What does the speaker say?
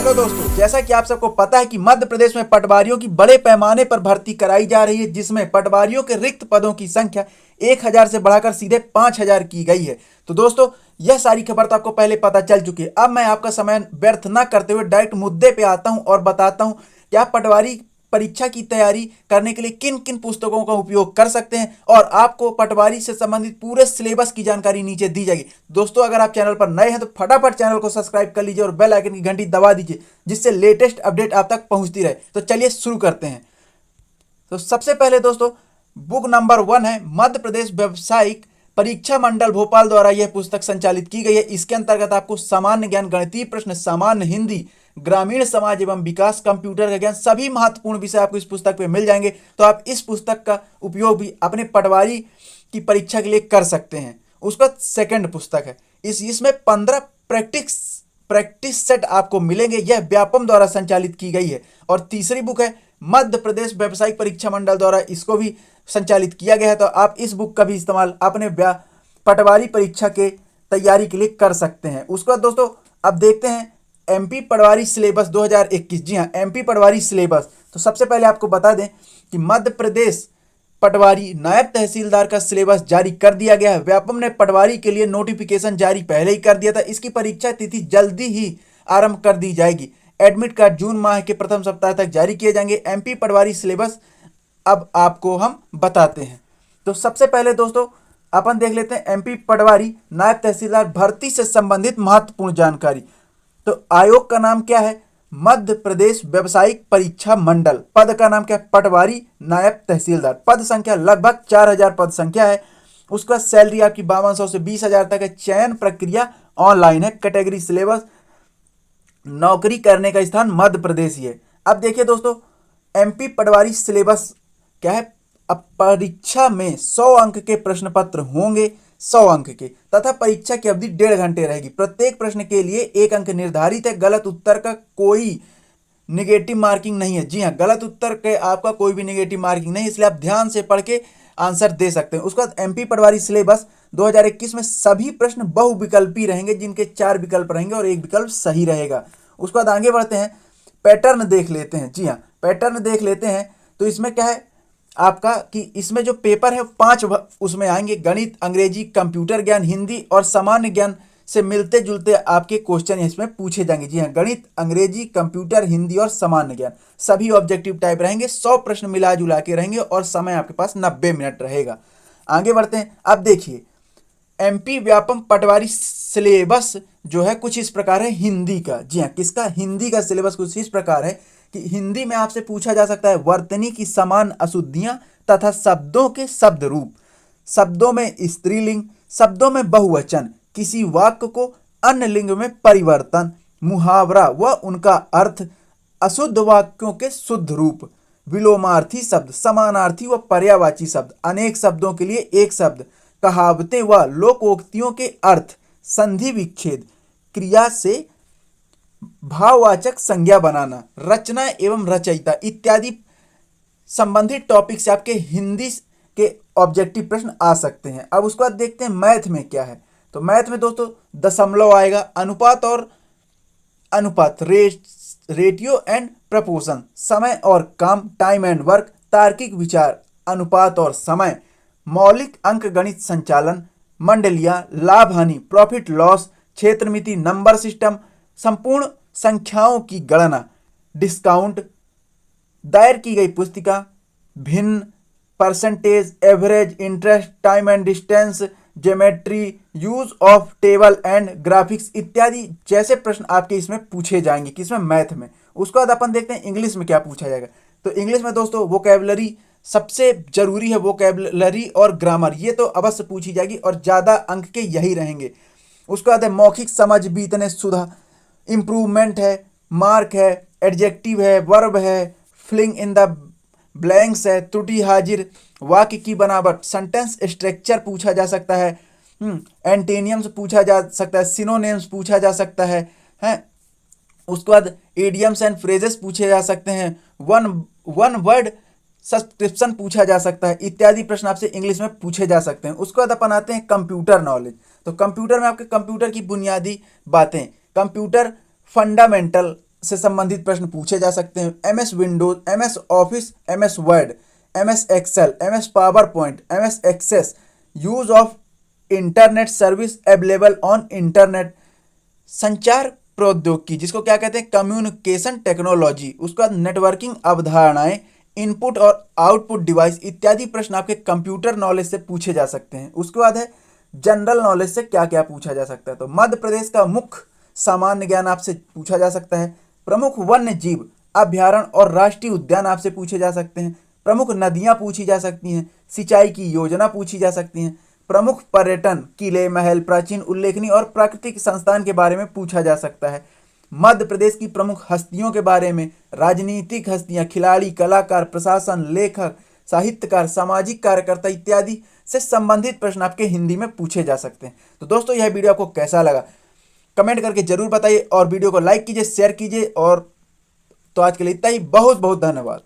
Hello दोस्तों, जैसा कि आप सबको पता है कि मध्य प्रदेश में पटवारियों की बड़े पैमाने पर भर्ती कराई जा रही है, जिसमें पटवारियों के रिक्त पदों की संख्या 1000 से बढ़ाकर सीधे 5000 की गई है। तो दोस्तों, यह सारी खबर तो आपको पहले पता चल चुकी है। अब मैं आपका समय व्यर्थ न करते हुए डायरेक्ट मुद्दे पे आता हूं और बताता हूं कि आप पटवारी परीक्षा की तैयारी करने के लिए किन किन पुस्तकों का उपयोग कर सकते हैं, और आपको पटवारी से संबंधित पूरे सिलेबस की जानकारी नीचे दी जाएगी। दोस्तों, अगर आप चैनल पर नए हैं तो फटाफट चैनल को सब्सक्राइब कर लीजिए और बेल आइकन की घंटी दबा दीजिए, जिससे लेटेस्ट अपडेट आप तक पहुंचती रहे। तो चलिए शुरू करते हैं। तो सबसे पहले दोस्तों, बुक नंबर 1 है मध्य प्रदेश व्यावसायिक परीक्षा मंडल भोपाल द्वारा यह पुस्तक संचालित की गई है। इसके अंतर्गत आपको सामान्य ज्ञान, गणितीय प्रश्न, सामान्य हिंदी, ग्रामीण समाज एवं विकास, कंप्यूटर का ज्ञान, सभी महत्वपूर्ण विषय आपको इस पुस्तक पे मिल जाएंगे। तो आप इस पुस्तक का उपयोग भी अपने पटवारी की परीक्षा के लिए कर सकते हैं। उसका सेकंड पुस्तक है, इसमें 15 प्रैक्टिस सेट आपको मिलेंगे। यह व्यापम द्वारा संचालित की गई है। और तीसरी बुक है मध्य प्रदेश व्यावसायिक परीक्षा मंडल द्वारा, इसको भी संचालित किया गया है। तो आप इस बुक का भी इस्तेमाल अपने पटवारी परीक्षा के तैयारी के लिए कर सकते हैं। उसके बाद दोस्तों, अब देखते हैं एमपी पटवारी सिलेबस 2021। जी हाँ, एमपी पटवारी सिलेबस। तो सबसे पहले आपको बता दें कि मध्य प्रदेश पटवारी नायब तहसीलदार का सिलेबस जारी कर दिया गया है। व्यापम ने पटवारी के लिए नोटिफिकेशन जारी पहले ही कर दिया था। इसकी परीक्षा तिथि जल्दी ही आरंभ कर दी जाएगी। एडमिट कार्ड जून माह के प्रथम सप्ताह तक जारी किए जाएंगे। एमपी पटवारी सिलेबस अब आपको हम बताते हैं। तो सबसे पहले दोस्तों, अपन देख लेते हैं एमपी पटवारी नायब तहसीलदार भर्ती से संबंधित महत्वपूर्ण जानकारी। तो आयोग का नाम क्या है? मध्य प्रदेश व्यावसायिक परीक्षा मंडल। पद का नाम क्या है? पटवारी नायब तहसीलदार। पद संख्या लगभग 4000 पद संख्या है। उसका सैलरी आपकी 5200 से 20000 तक है। चयन प्रक्रिया ऑनलाइन है। कैटेगरी सिलेबस, नौकरी करने का स्थान मध्य प्रदेश ही है। अब देखिए दोस्तों, एमपी पटवारी सिलेबस क्या है? अब परीक्षा में 100 अंक के प्रश्न पत्र होंगे, 100 अंक के, तथा परीक्षा की अवधि 1.5 घंटे रहेगी। प्रत्येक प्रश्न के लिए 1 अंक निर्धारित है। गलत उत्तर का कोई निगेटिव मार्किंग नहीं है। जी हाँ, गलत उत्तर के आपका कोई भी निगेटिव मार्किंग नहीं, इसलिए आप ध्यान से पढ़ के आंसर दे सकते हैं। उसके बाद एमपी पटवारी सिलेबस 2021 में सभी प्रश्न बहुविकल्पी रहेंगे, जिनके 4 विकल्प रहेंगे और 1 विकल्प सही रहेगा। उसके बाद आगे बढ़ते हैं, पैटर्न देख लेते हैं। जी हाँ, पैटर्न देख लेते हैं। तो इसमें क्या है आपका कि इसमें जो पेपर है 5 उसमें आएंगे। गणित, अंग्रेजी, कंप्यूटर ज्ञान, हिंदी और सामान्य ज्ञान से मिलते जुलते आपके क्वेश्चन इसमें पूछे जाएंगे। जी हाँ, गणित, अंग्रेजी, कंप्यूटर, हिंदी और सामान्य ज्ञान सभी ऑब्जेक्टिव टाइप रहेंगे। 100 प्रश्न मिला जुला के रहेंगे और समय आपके पास 90 मिनट रहेगा। आगे बढ़ते हैं। अब देखिए, एमपी व्यापम पटवारी सिलेबस जो है कुछ इस प्रकार है हिंदी का। जी हाँ, किसका? हिंदी का सिलेबस कुछ इस प्रकार है कि हिंदी में आपसे पूछा जा सकता है वर्तनी की समान अशुद्धियां तथा शब्दों के शब्द रूप, शब्दों में स्त्रीलिंग, शब्दों में बहुवचन, किसी वाक्य को अन्य लिंग में परिवर्तन, मुहावरा व उनका अर्थ, अशुद्ध वाक्यों के शुद्ध रूप, विलोमार्थी शब्द, समानार्थी व पर्यायवाची शब्द, अनेक शब्दों के लिए एक शब्द, कहावतें व लोकोक्तियों के अर्थ, संधि विच्छेद, क्रिया से भाववाचक संज्ञा बनाना, रचना एवं रचयिता इत्यादि संबंधित टॉपिक से आपके हिंदी के ऑब्जेक्टिव प्रश्न आ सकते हैं। अब उसके बाद देखते हैं मैथ में क्या है। तो मैथ में दोस्तों दशमलव आएगा, अनुपात और अनुपात, रेटियो एंड प्रपोर्शन, समय और काम, टाइम एंड वर्क, तार्किक विचार, अनुपात और समय, मौलिक अंक गणित संचालन, मंडलियां, लाभ हानि, प्रॉफिट लॉस, क्षेत्रमिति, नंबर सिस्टम, संपूर्ण संख्याओं की गणना, डिस्काउंट, दायर की गई पुस्तिका, भिन्न, percentage, average, interest, time and distance, geometry, use of table and graphics इत्यादि जैसे प्रश्न आपके इसमें पूछे जाएंगे। किसमें? मैथ में। उसके बाद अपन देखते हैं इंग्लिश में क्या पूछा जाएगा। तो इंग्लिश में दोस्तों वोकैबुलरी सबसे जरूरी है, वोकैबुलरी और ग्रामर, ये तो अवश्य पूछी जाएगी और ज़्यादा अंक के यही रहेंगे। उसके बाद है मौखिक समझ, बीतने, सुधा, इम्प्रूवमेंट है, मार्क है, एडजेक्टिव है, वर्ब है, फिलिंग इन द ब्लैंक्स है, त्रुटि हाजिर, वाक्य की बनावट, सेंटेंस स्ट्रक्चर पूछा जा सकता है, एंटेनियम्स पूछा जा सकता है, सिनोनिम्स पूछा जा सकता है, उसके बाद इडियम्स एंड फ्रेजेस पूछे जा सकते हैं, वन वर्ड सब्सक्रिप्शन पूछा जा सकता है इत्यादि प्रश्न आपसे इंग्लिश में पूछे जा सकते हैं। उसके बाद अपन आते हैं कंप्यूटर नॉलेज। तो कंप्यूटर में आपके कंप्यूटर की बुनियादी बातें, कंप्यूटर फंडामेंटल से संबंधित प्रश्न पूछे जा सकते हैं। MS Windows, MS Office, MS Word, MS Excel, MS PowerPoint, MS access, use of internet service available on internet, संचार प्रौद्योगिकी जिसको क्या कहते हैं कम्युनिकेशन टेक्नोलॉजी, उसके बाद नेटवर्किंग अवधारणाएं, इनपुट और आउटपुट डिवाइस इत्यादि प्रश्न आपके कंप्यूटर नॉलेज से पूछे जा सकते हैं। उसके बाद है जनरल नॉलेज से क्या क्या पूछा जा सकता है। तो मध्य प्रदेश का मुख्य सामान्य ज्ञान आपसे पूछा जा सकता है। प्रमुख वन्य जीव अभ्यारण्य और राष्ट्रीय उद्यान आपसे पूछे जा सकते हैं। प्रमुख नदियां पूछी जा सकती हैं। सिंचाई की योजना पूछी जा सकती हैं। प्रमुख पर्यटन किले, महल, प्राचीन, उल्लेखनीय और प्राकृतिक संस्थान के बारे में पूछा जा सकता है। मध्य प्रदेश की प्रमुख हस्तियों के बारे में, राजनीतिक हस्तियां, खिलाड़ी, कलाकार, प्रशासन, लेखक, साहित्यकार, सामाजिक कार्यकर्ता इत्यादि से संबंधित प्रश्न आपके हिंदी में पूछे जा सकते हैं। तो दोस्तों यह वीडियो आपको कैसा लगा कमेंट करके जरूर बताइए और वीडियो को लाइक कीजिए, शेयर कीजिए। और तो आज के लिए इतना ही। बहुत बहुत धन्यवाद।